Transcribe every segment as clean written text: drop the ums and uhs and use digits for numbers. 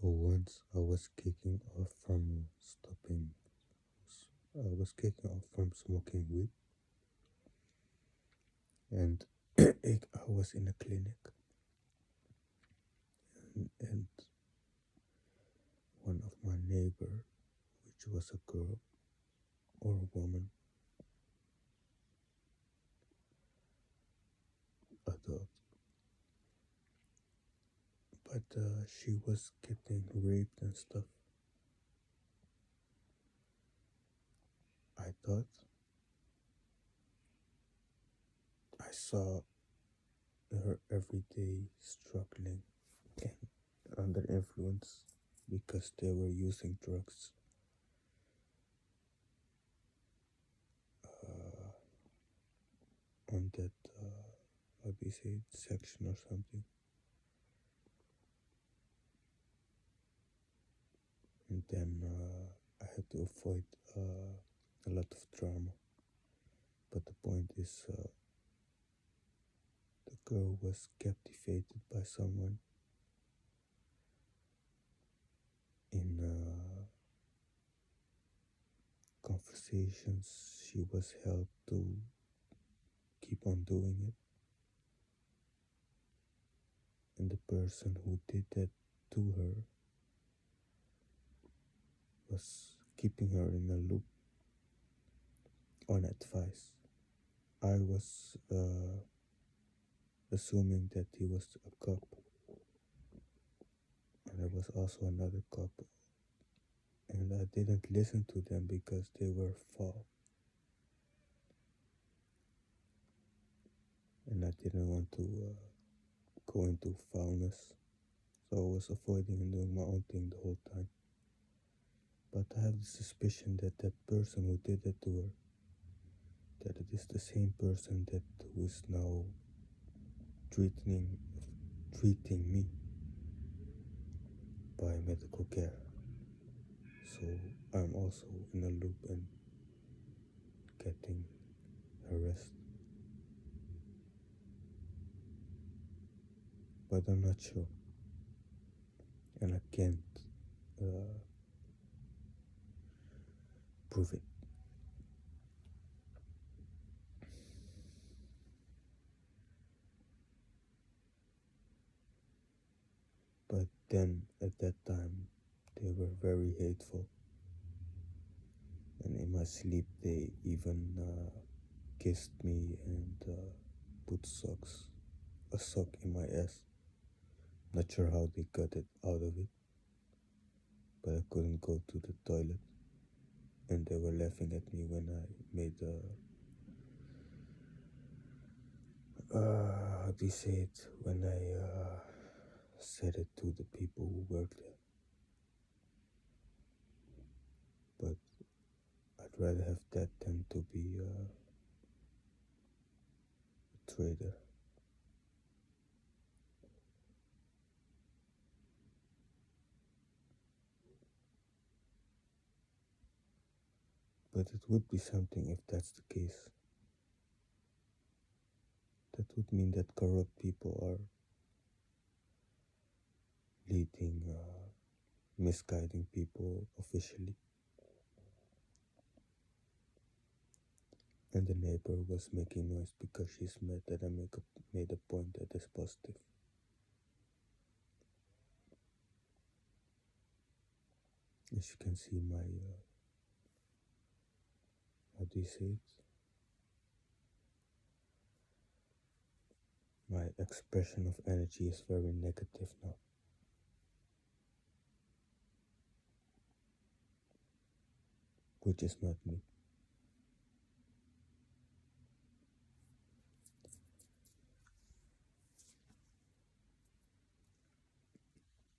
So once I was kicking off from smoking weed, and I was in a clinic, and one of my neighbor, which was a girl or a woman, adult, but she was getting raped and stuff. I thought I saw her every day struggling and under influence because they were using drugs on that, how do you say it, section or something. And then I had to avoid a lot of drama. But the point is, the girl was captivated by someone in conversations. She was held to keep on doing it, and the person who did that to her was keeping her in a loop on advice. I was assuming that he was a cop, and there was also another cop, and I didn't listen to them because they were foul, and I didn't want to go into foulness, so I was avoiding and doing my own thing the whole time. But I have the suspicion that that person who did it to her, that it is the same person that who is now treating treating me by medical care. So I'm also in a loop and getting harassed. But I'm not sure. And I can't prove it. But then at that time, they were very hateful. And in my sleep, they even kissed me and put a sock in my ass. Not sure how they got it out of it, but I couldn't go to the toilet. And they were laughing at me when I made how do you say it? When I said it to the people who worked there. But I'd rather have that than to be a traitor. But it would be something if that's the case. That would mean that corrupt people are leading, misguiding people officially. And the neighbor was making noise because she's mad that I made a point that is positive. As you can see, my, how do you say it? My expression of energy is very negative now. Which is not me.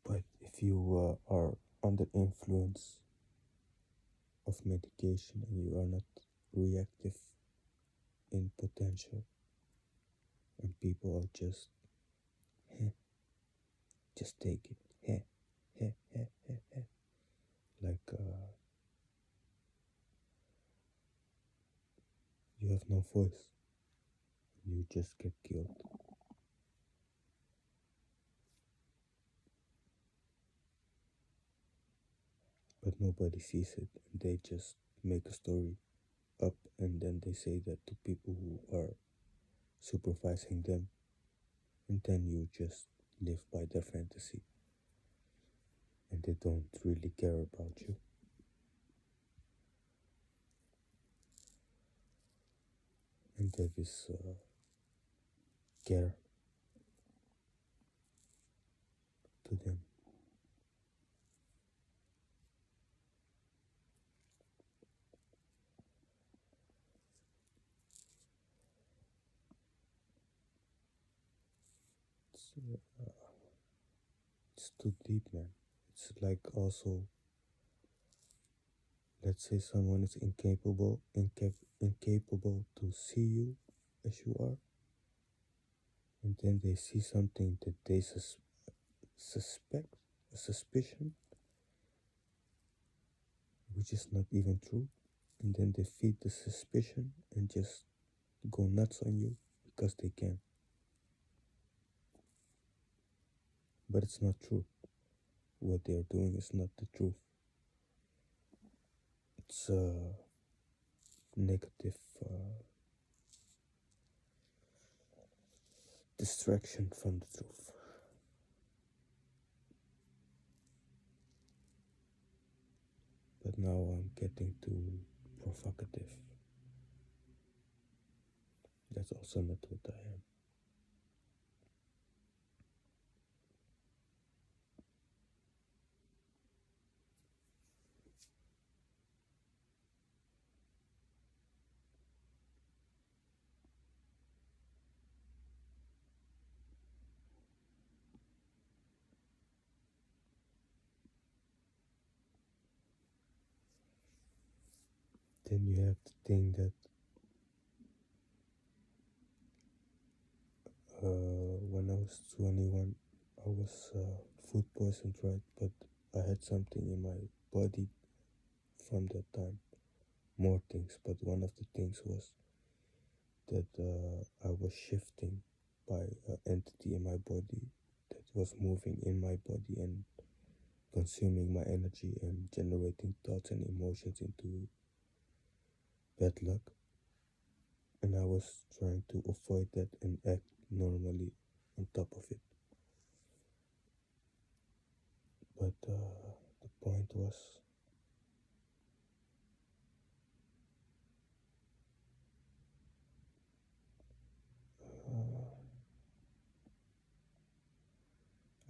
But if you are under influence of medication and you are not reactive in potential, and people are just take it, like you have no voice, you just get killed. but nobody sees it. And they just make a story up and then they say that to people who are supervising them, and then you just live by their fantasy and they don't really care about you. And that is care to them. It's, it's too deep, man. It's like also, let's say someone is incapable to see you as you are, and then they see something that they suspect, a suspicion, which is not even true, and then they feed the suspicion and just go nuts on you because they can. But it's not true. What they are doing is not the truth. It's a negative distraction from the truth. But now I'm getting too provocative. That's also not what I am. Then you have the thing that when I was 21, I was food poisoned, right? But I had something in my body from that time. More things, but one of the things was that I was shifting by an entity in my body that was moving in my body and consuming my energy and generating thoughts and emotions into bad luck. And I was trying to avoid that and act normally on top of it. But the point was,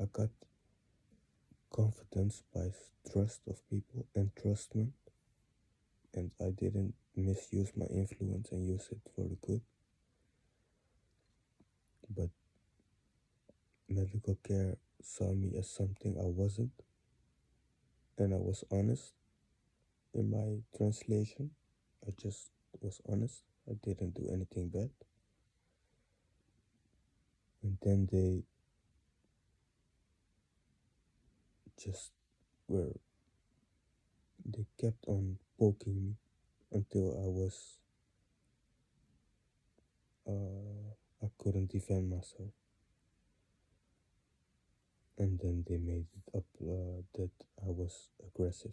I got confidence by trust of people, entrustment, and I didn't misuse my influence and use it for the good. But medical care saw me as something I wasn't, and I was honest in my translation. I just was honest. I didn't do anything bad. And then they just were, they kept on poking me until I couldn't defend myself. And then they made it up that I was aggressive.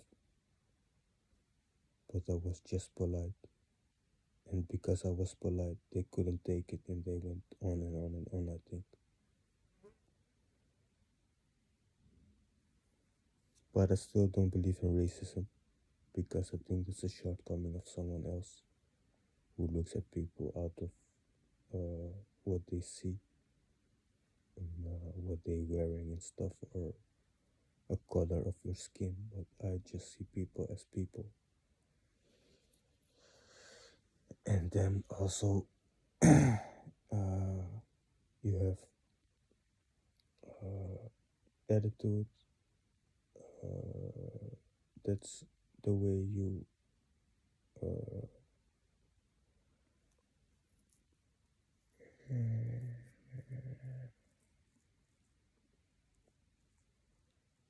But I was just polite. And because I was polite, they couldn't take it and they went on and on and on, I think. But I still don't believe in racism because I think it's a shortcoming of someone else who looks at people out of what they see and what they're wearing and stuff, or a color of your skin. But I just see people as people. And then also, you have attitude. That's the way you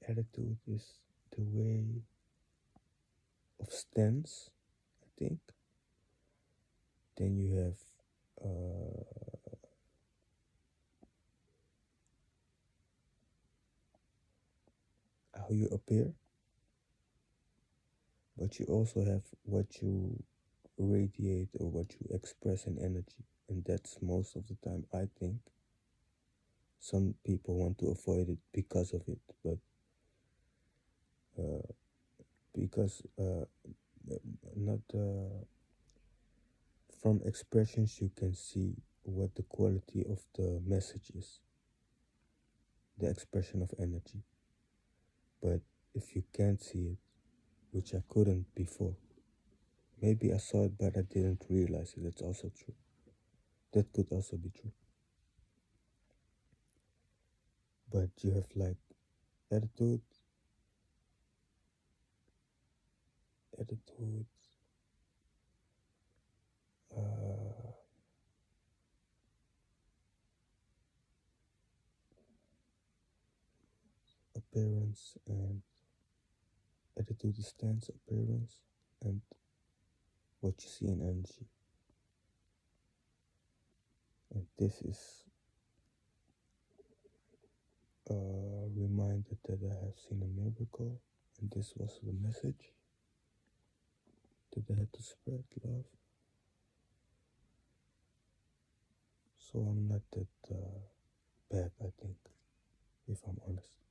attitude is the way of stance, I think. Then you have how you appear, but you also have what you radiate or what you express in energy, and that's most of the time, I think. Some people want to avoid it because of it, but uh, because not from expressions you can see what the quality of the message is, the expression of energy. But if you can't see it, which I couldn't before, maybe I saw it but I didn't realize it. That's also true. That could also be true. But you have like attitude, attitude, uh, appearance, and attitude is stance, appearance, and what you see in energy. And this is a reminder that I have seen a miracle, and this was the message that I had to spread love. So I'm not that bad, I think, if I'm honest.